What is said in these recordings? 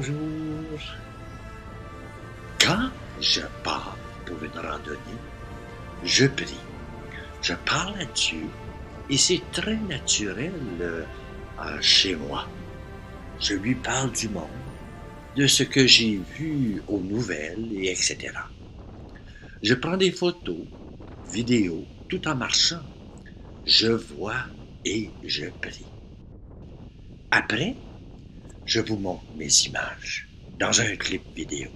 Bonjour. Quand je pars pour une randonnée, je prie, je parle à Dieu et c'est très naturel chez moi. Je lui parle du monde, de ce que j'ai vu aux nouvelles et etc. Je prends des photos, vidéos, tout en marchant. Je vois et je prie. Après, je vous montre mes images dans un clip vidéo.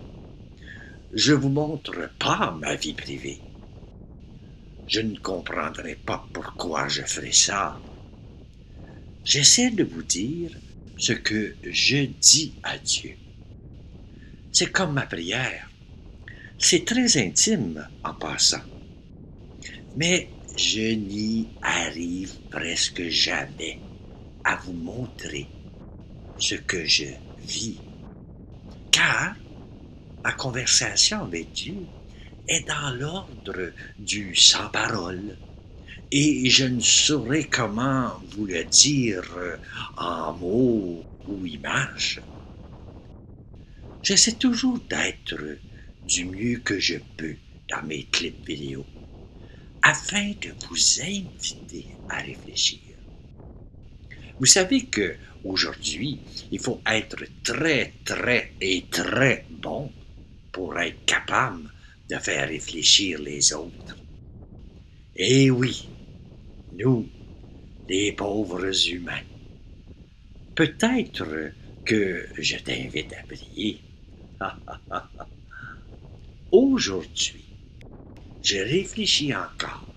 Je vous montre pas ma vie privée. Je ne comprendrai pas pourquoi je ferai ça. J'essaie de vous dire ce que je dis à Dieu. C'est comme ma prière. C'est très intime en passant. Mais je n'y arrive presque jamais à vous montrer ce que je vis. Car ma conversation avec Dieu est dans l'ordre du sans parole. Et je ne saurais comment vous le dire en mots ou images. J'essaie toujours d'être du mieux que je peux dans mes clips vidéo, afin de vous inviter à réfléchir. Vous savez que aujourd'hui, il faut être très bon pour être capable de faire réfléchir les autres. Et oui, nous, les pauvres humains. Peut-être que je t'invite à prier. Aujourd'hui, je réfléchis encore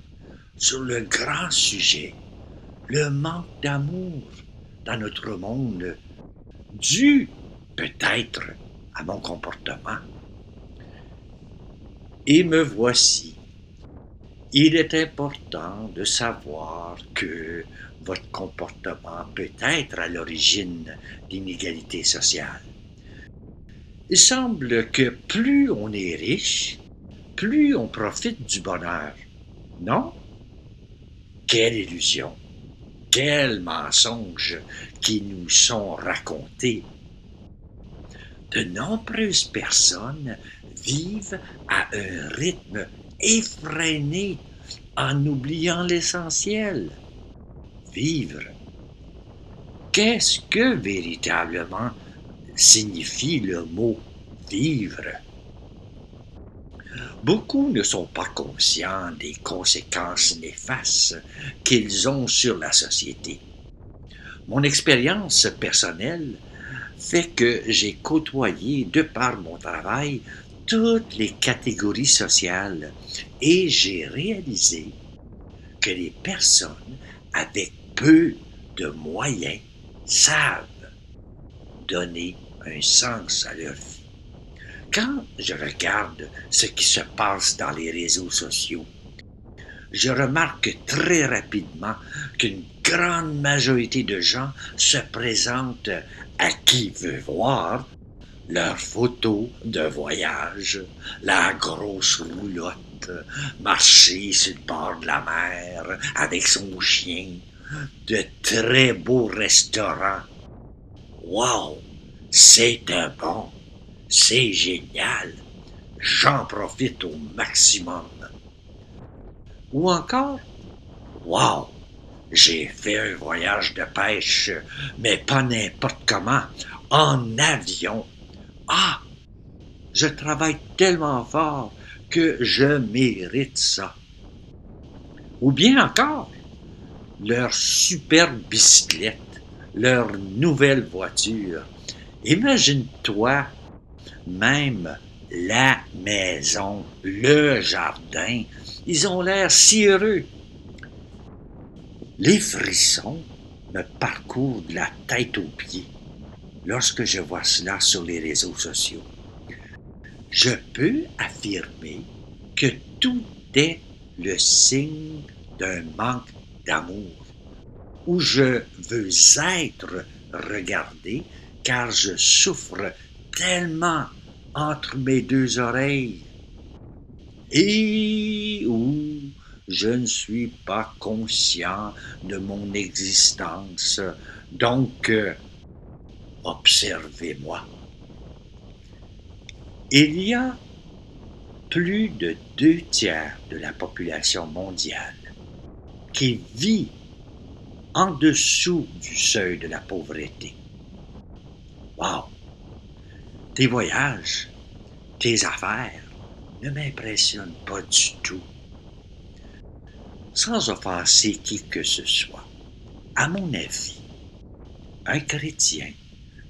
sur le grand sujet, le manque d'amour dans notre monde, dû peut-être à mon comportement. Et me voici. Il est important de savoir que votre comportement peut être à l'origine d'inégalités sociales. Il semble que plus on est riche, plus on profite du bonheur. Non? Quelle illusion! Quels mensonges qui nous sont racontés! De nombreuses personnes vivent à un rythme effréné en oubliant l'essentiel. Vivre. Qu'est-ce que véritablement signifie le mot vivre? Beaucoup ne sont pas conscients des conséquences néfastes qu'ils ont sur la société. Mon expérience personnelle fait que j'ai côtoyé, de par mon travail, toutes les catégories sociales et j'ai réalisé que les personnes avec peu de moyens savent donner un sens à leur vie. Quand je regarde ce qui se passe dans les réseaux sociaux, je remarque très rapidement qu'une grande majorité de gens se présentent à qui veut voir leurs photos de voyage, la grosse roulotte, marcher sur le bord de la mer avec son chien, de très beaux restaurants. Wow! C'est bon! C'est génial! J'en profite au maximum. Ou encore, wow! J'ai fait un voyage de pêche, mais pas n'importe comment, en avion. Ah! Je travaille tellement fort que je mérite ça. Ou bien encore, leur superbe bicyclette, leur nouvelle voiture. Imagine-toi même la maison, le jardin, ils ont l'air si heureux. Les frissons me parcourent de la tête aux pieds lorsque je vois cela sur les réseaux sociaux. Je peux affirmer que tout est le signe d'un manque d'amour, où je veux être regardé car je souffre tellement entre mes deux oreilles et où je ne suis pas conscient de mon existence. Donc, observez-moi. Il y a plus de 2 tiers de la population mondiale qui vit en dessous du seuil de la pauvreté. Wow! Tes voyages, tes affaires ne m'impressionnent pas du tout. Sans offenser qui que ce soit, à mon avis, un chrétien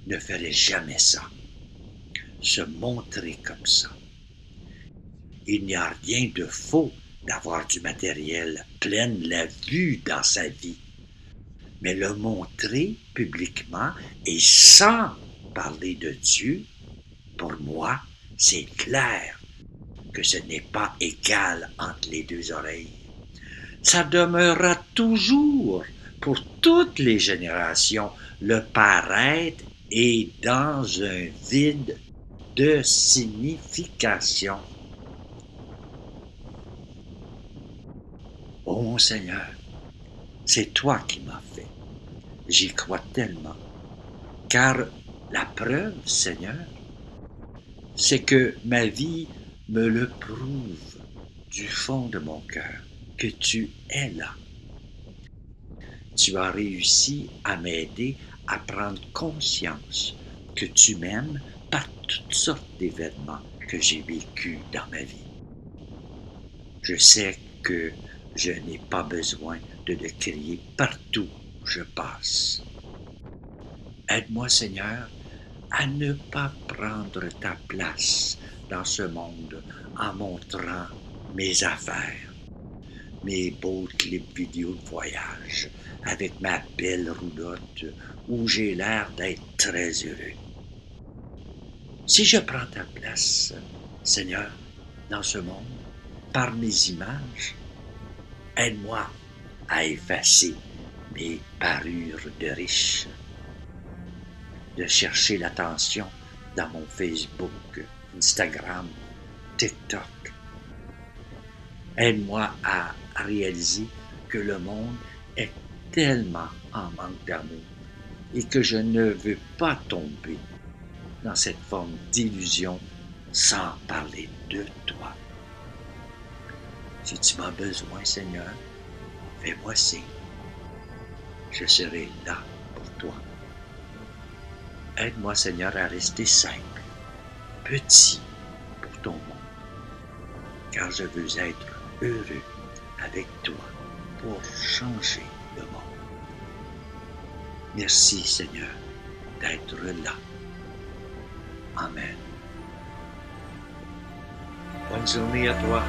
ne ferait jamais ça, se montrer comme ça. Il n'y a rien de faux d'avoir du matériel plein la vue dans sa vie, mais le montrer publiquement et sans parler de Dieu, pour moi, c'est clair que ce n'est pas égal entre les deux oreilles. Ça demeurera toujours, pour toutes les générations, le paraître est dans un vide de signification. Oh mon Seigneur, c'est toi qui m'as fait. J'y crois tellement. Car la preuve, Seigneur, c'est que ma vie me le prouve du fond de mon cœur, que tu es là. Tu as réussi à m'aider à prendre conscience que tu m'aimes par toutes sortes d'événements que j'ai vécus dans ma vie. Je sais que je n'ai pas besoin de le crier partout où je passe. Aide-moi, Seigneur, à ne pas prendre ta place dans ce monde en montrant mes affaires, mes beaux clips vidéo de voyage avec ma belle roulotte où j'ai l'air d'être très heureux. Si je prends ta place, Seigneur, dans ce monde, par mes images, aide-moi à effacer mes parures de riche, de chercher l'attention dans mon Facebook, Instagram, TikTok. Aide-moi à réaliser que le monde est tellement en manque d'amour et que je ne veux pas tomber dans cette forme d'illusion sans parler de toi. Si tu m'as besoin, Seigneur, fais-moi signe. Je serai là pour toi. Aide-moi, Seigneur, à rester simple, petit pour ton monde, car je veux être heureux avec toi pour changer le monde. Merci, Seigneur, d'être là. Amen. Bonne journée à toi.